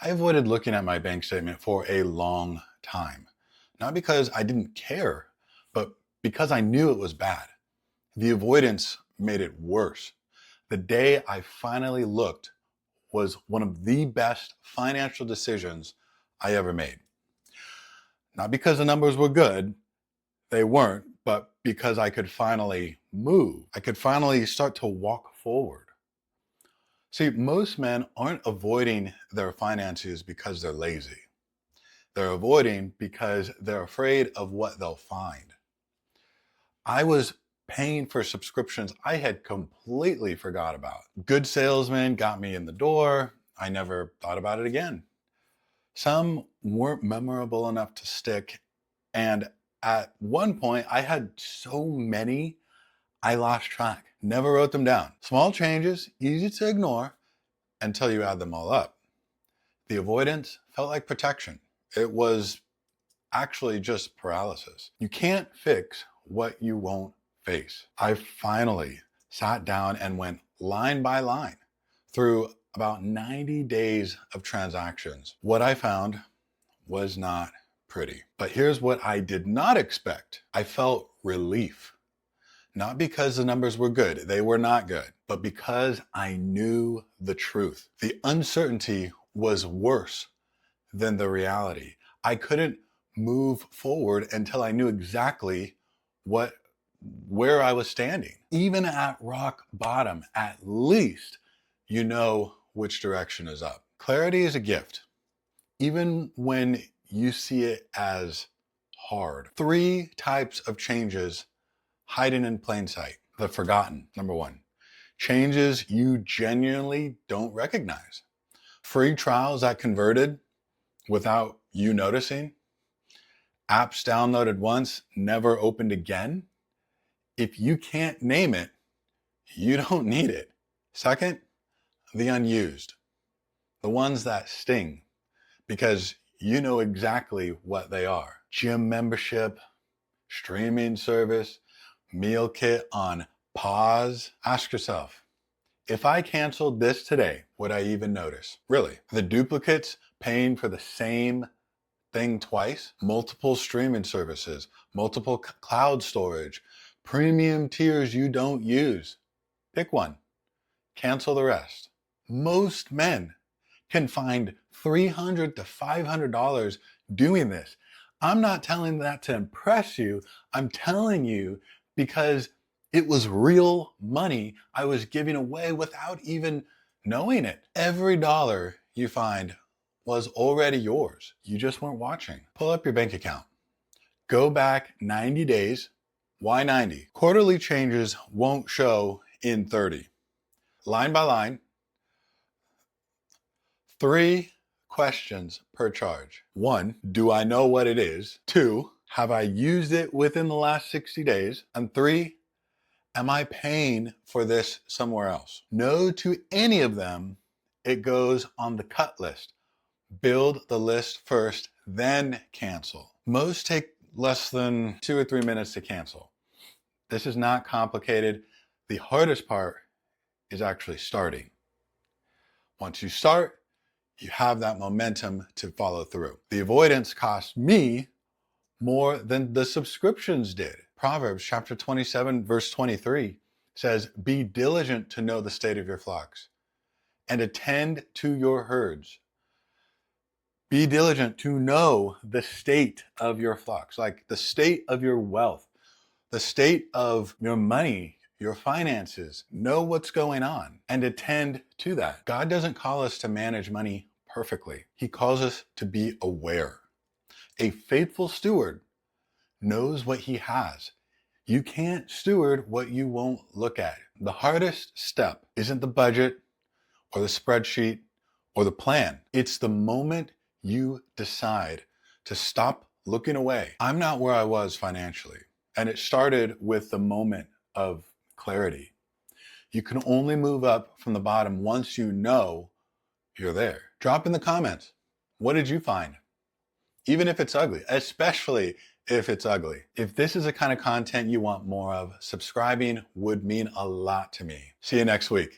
I avoided looking at my bank statement for a long time. Not because I didn't care, but because I knew it was bad. The avoidance made it worse. The day I finally looked was one of the best financial decisions I ever made. Not because the numbers were good, they weren't, but because I could finally move. I could finally start to walk forward. See, most men aren't avoiding their finances because they're lazy. They're avoiding because they're afraid of what they'll find. I was paying for subscriptions I had completely forgot about. Good salesmen got me in the door. I never thought about it again. Some weren't memorable enough to stick. And at one point, I had so many, I lost track. Never wrote them down. Small changes, easy to ignore until you add them all up. The avoidance felt like protection. It was actually just paralysis. You can't fix what you won't face. I finally sat down and went line by line through about 90 days of transactions. What I found was not pretty. But here's what I did not expect. I felt relief. Not because the numbers were good, they were not good, but because I knew the truth. The uncertainty was worse than the reality. I couldn't move forward until I knew exactly where I was standing. Even at rock bottom, at least you know which direction is up. Clarity is a gift, even when you see it as hard. 3 types of changes hiding in plain sight. The forgotten, number 1. Changes you genuinely don't recognize. Free trials that converted without you noticing. Apps downloaded once, never opened again. If you can't name it, you don't need it. Second, the unused. The ones that sting because you know exactly what they are. Gym membership, streaming service, meal kit on pause. Ask yourself, if I canceled this today, would I even notice? Really? The duplicates paying for the same thing twice, multiple streaming services, multiple cloud storage, premium tiers you don't use. Pick one, cancel the rest. Most men can find $300 to $500 doing this. I'm not telling that to impress you. I'm telling you because it was real money I was giving away without even knowing it. Every dollar you find was already yours. You just weren't watching. Pull up your bank account. Go back 90 days. Why 90? Quarterly changes won't show in 30. Line by line, 3 questions per charge. 1, do I know what it is? 2, have I used it within the last 60 days? And 3, am I paying for this somewhere else? No to any of them. It goes on the cut list. Build the list first, then cancel. Most take less than 2 or 3 minutes to cancel. This is not complicated. The hardest part is actually starting. Once you start, you have that momentum to follow through. The avoidance cost me more than the subscriptions did. Proverbs chapter 27, verse 23 says, be diligent to know the state of your flocks and attend to your herds. Be diligent to know the state of your flocks, like the state of your wealth, the state of your money, your finances. Know what's going on and attend to that. God doesn't call us to manage money perfectly. He calls us to be aware. A faithful steward knows what he has. You can't steward what you won't look at. The hardest step isn't the budget or the spreadsheet or the plan. It's the moment you decide to stop looking away. I'm not where I was financially, and it started with the moment of clarity. You can only move up from the bottom once you know you're there. Drop in the comments. What did you find? Even if it's ugly, especially if it's ugly. If this is the kind of content you want more of, subscribing would mean a lot to me. See you next week.